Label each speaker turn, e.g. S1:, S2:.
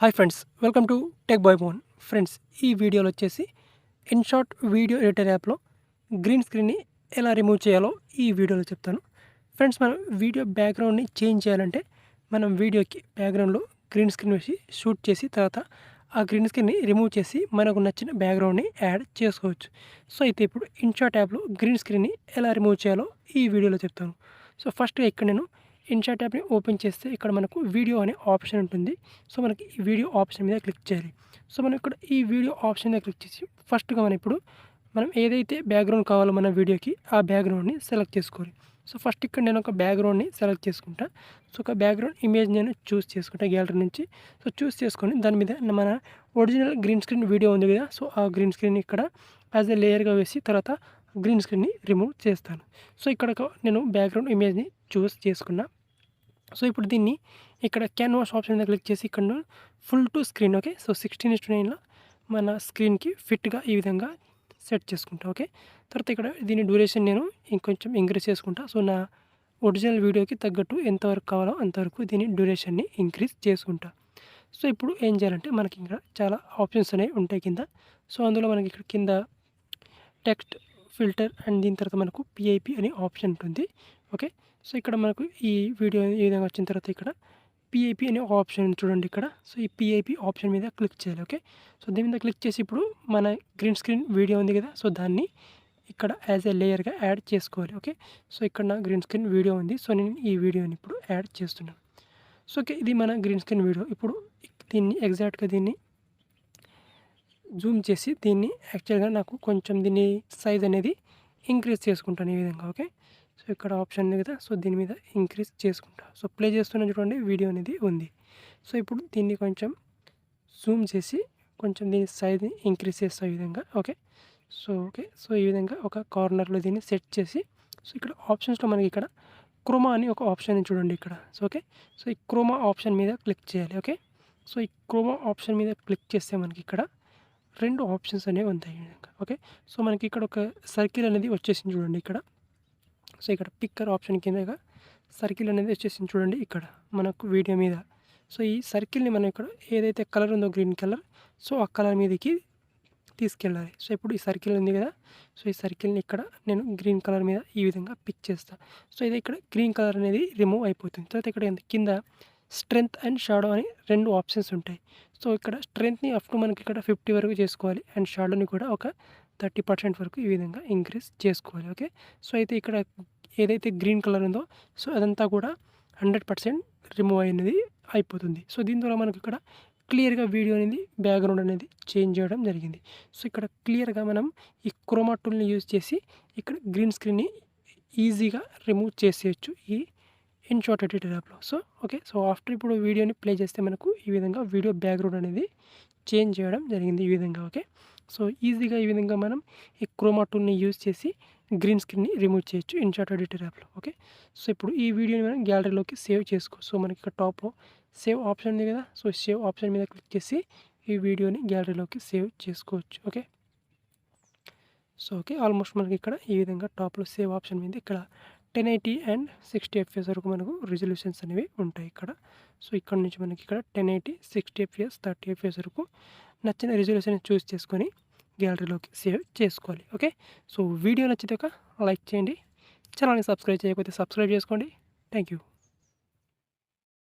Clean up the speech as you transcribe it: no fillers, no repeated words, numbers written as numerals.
S1: Hi friends, welcome to tech boy Pavan. Friends, ఈ వీడియోలో వచ్చేసి ఇన్షాట్ వీడియో ఎడిటర్ యాప్లో గ్రీన్ స్క్రీన్ని ఎలా రిమూవ్ చేయాలో ఈ వీడియోలో చెప్తాను. ఫ్రెండ్స్, మనం వీడియో బ్యాక్గ్రౌండ్ని చేంజ్ చేయాలంటే మనం వీడియోకి బ్యాక్గ్రౌండ్లో గ్రీన్ స్క్రీన్ వేసి షూట్ చేసి తర్వాత ఆ గ్రీన్ స్క్రీన్ని రిమూవ్ చేసి మనకు నచ్చిన బ్యాక్గ్రౌండ్ని యాడ్ చేసుకోవచ్చు. సో అయితే ఇప్పుడు ఇన్షాట్ యాప్లో గ్రీన్ స్క్రీన్ని ఎలా రిమూవ్ చేయాలో ఈ వీడియోలో చెప్తాను. సో ఫస్ట్గా ఇక్కడ నేను ఇన్షాట్ యాప్ని ఓపెన్ చేస్తే ఇక్కడ మనకు వీడియో అనే ఆప్షన్ ఉంటుంది. సో మనకి ఈ వీడియో ఆప్షన్ మీద క్లిక్ చేయాలి. సో మనం ఇక్కడ ఈ వీడియో ఆప్షన్ మీద క్లిక్ చేసి ఫస్ట్గా మనం ఏదైతే బ్యాక్గ్రౌండ్ కావాలో మన వీడియోకి ఆ బ్యాక్గ్రౌండ్ని సెలెక్ట్ చేసుకోవాలి. సో ఫస్ట్ ఇక్కడ నేను ఒక బ్యాక్గ్రౌండ్ని సెలెక్ట్ చేసుకుంటా. సో ఒక బ్యాక్గ్రౌండ్ ఇమేజ్ నేను చూస్ చేసుకుంటా గ్యాలరీ నుంచి. సో చూస్ చేసుకొని దాని మీద మన ఒరిజినల్ గ్రీన్ స్క్రీన్ వీడియో ఉంది కదా, సో ఆ గ్రీన్ స్క్రీన్ ఇక్కడ యాజ్ ఎ లేయర్గా వేసి తర్వాత గ్రీన్ స్క్రీన్ని రిమూవ్ చేస్తాను. సో ఇక్కడ నేను బ్యాక్గ్రౌండ్ ఇమేజ్ని చూస్ చేసుకున్నా. సో ఇప్పుడు దీన్ని ఇక్కడ క్యాన్వాస్ ఆప్షన్ మీద క్లిక్ చేసి ఇక్కడ full to screen, okay. So 16:9లో మన స్క్రీన్కి ఫిట్గా ఈ విధంగా సెట్ చేసుకుంటా, ఓకే. తర్వాత ఇక్కడ దీని డ్యూరేషన్ నేను ఇంకొంచెం ఇంక్రీజ్ చేసుకుంటా. సో నా ఒరిజినల్ వీడియోకి తగ్గట్టు ఎంతవరకు కావాలో అంతవరకు దీని డ్యూరేషన్ని ఇంక్రీజ్ చేసుకుంటా. సో ఇప్పుడు ఏం చేయాలంటే మనకి ఇక్కడ చాలా ఆప్షన్స్ అనేవి ఉంటాయి కింద. సో అందులో మనకి ఇక్కడ కింద టెక్స్ట్ ఫిల్టర్ అండ్ దీని తర్వాత మనకు పిఐపి అనే ఆప్షన్ ఉంటుంది, ఓకే. సో ఇక్కడ మనకు ఈ వీడియో ఈ విధంగా వచ్చిన తర్వాత ఇక్కడ పిఐపి అనే ఆప్షన్ చూడండి ఇక్కడ. సో ఈ పిఐపి ఆప్షన్ మీద క్లిక్ చేయాలి, ఓకే. సో దీని మీద క్లిక్ చేసి ఇప్పుడు మన గ్రీన్ స్క్రీన్ వీడియో ఉంది కదా, సో దాన్ని ఇక్కడ యాజ్ ఎ లేయర్గా యాడ్ చేసుకోవాలి, ఓకే. సో ఇక్కడ నా గ్రీన్ స్క్రీన్ వీడియో ఉంది. సో నేను ఈ వీడియోని ఇప్పుడు యాడ్ చేస్తున్నాను. సో ఓకే, ఇది మన గ్రీన్ స్క్రీన్ వీడియో. ఇప్పుడు దీన్ని ఎగ్జాక్ట్గా దీన్ని జూమ్ చేసి దీన్ని యాక్చువల్గా నాకు కొంచెం దీన్ని సైజ్ అనేది ఇంక్రీజ్ చేసుకుంటాను ఈ విధంగా, ఓకే. సో ఇక్కడ ఆప్షన్ ఉంది కదా, సో దీని మీద ఇంక్రీజ్ చేసుకుంటా. సో ప్లే చేస్తున్న చూడండి వీడియో అనేది ఉంది. సో ఇప్పుడు దీన్ని కొంచెం జూమ్ చేసి కొంచెం దీని సైజ్ని ఇంక్రీజ్ చేస్తా ఈ విధంగా, ఓకే. సో ఈ విధంగా ఒక కార్నర్లో దీన్ని సెట్ చేసి సో ఇక్కడ ఆప్షన్స్లో మనకి ఇక్కడ క్రోమా అని ఒక ఆప్షన్ చూడండి ఇక్కడ. సో ఓకే, సో ఈ క్రోమా ఆప్షన్ మీద క్లిక్ చేయాలి, ఓకే. సో ఈ క్రోమా ఆప్షన్ మీద క్లిక్ చేస్తే మనకి ఇక్కడ రెండు ఆప్షన్స్ అనేవి ఉంటాయి, ఓకే. సో మనకి ఇక్కడ ఒక సర్కిల్ అనేది వచ్చేసింది చూడండి ఇక్కడ. సో ఇక్కడ పిక్కర్ ఆప్షన్ కిందగా సర్కిల్ అనేది వచ్చేసింది చూడండి ఇక్కడ మనకు వీడియో మీద. సో ఈ సర్కిల్ని మనం ఇక్కడ ఏదైతే కలర్ ఉందో గ్రీన్ కలర్, సో ఆ కలర్ మీదకి తీసుకెళ్ళాలి. సో ఇప్పుడు ఈ సర్కిల్ ఉంది కదా, సో ఈ సర్కిల్ని ఇక్కడ నేను గ్రీన్ కలర్ మీద ఈ విధంగా పిక్ చేస్తాను. సో ఇది ఇక్కడ గ్రీన్ కలర్ అనేది రిమూవ్ అయిపోతుంది. తర్వాత ఇక్కడ కింద స్ట్రెంగ్త్ అండ్ షాడో అని రెండు ఆప్షన్స్ ఉంటాయి. సో ఇక్కడ స్ట్రెంగ్త్ని అప్ టు మనకి ఇక్కడ 50 వరకు చేసుకోవాలి అండ్ షాడోని కూడా ఒక 30% వరకు ఈ విధంగా ఇంక్రీజ్ చేసుకోవాలి, ఓకే. సో అయితే ఇక్కడ ఏదైతే గ్రీన్ కలర్ ఉందో సో అదంతా కూడా 100% రిమూవ్ అయినది అయిపోతుంది. సో దీని ద్వారా మనకి ఇక్కడ క్లియర్గా వీడియో అనేది బ్యాక్గ్రౌండ్ అనేది చేంజ్ చేయడం జరిగింది. సో ఇక్కడ క్లియర్గా మనం ఈ క్రోమా టూల్ని యూజ్ చేసి ఇక్కడ గ్రీన్ స్క్రీన్ని ఈజీగా రిమూవ్ చేసేయచ్చు ఈ ఇన్షాట్ ఎడిటర్ యాప్లో. సో ఓకే, సో ఆఫ్టర్ ఇప్పుడు వీడియోని ప్లే చేస్తే మనకు ఈ విధంగా వీడియో బ్యాక్గ్రౌండ్ అనేది చేంజ్ చేయడం జరిగింది ఈ విధంగా, ఓకే. సో ఈజీగా ఈ విధంగా మనం ఈ క్రోమా టూల్ని యూజ్ చేసి గ్రీన్ స్క్రీన్ని రిమూవ్ చేయొచ్చు ఇన్షాట్ ఎడిటర్ యాప్లో, ఓకే. సో ఇప్పుడు ఈ వీడియోని మనం గ్యాలరీలోకి సేవ్ చేసుకోవచ్చు. సో మనకి ఇక్కడ టాప్లో సేవ్ ఆప్షన్ ఉంది కదా, సో సేవ్ ఆప్షన్ మీద క్లిక్ చేసి ఈ వీడియోని గ్యాలరీలోకి సేవ్ చేసుకోవచ్చు, ఓకే. సో ఓకే, ఆల్మోస్ట్ మనకి ఇక్కడ ఈ విధంగా టాప్లో సేవ్ ఆప్షన్ మీద ఇక్కడ 1080 అండ్ 60 FPS వరకు మనకు రిజల్యూషన్స్ అనేవి ఉంటాయి ఇక్కడ. సో ఇక్కడ నుంచి మనకి ఇక్కడ 1080, 60 FPS, 30 FPS వరకు నచ్చిన రిజల్యూషన్ చూస్ చేసుకొని గ్యాలరీలోకి సేవ్ చేసుకోవాలి, ఓకే. సో వీడియో నచ్చితే ఒక లైక్ చేయండి, ఛానల్ని సబ్స్క్రైబ్ చేయకపోతే సబ్స్క్రైబ్ చేసుకోండి. Thank you.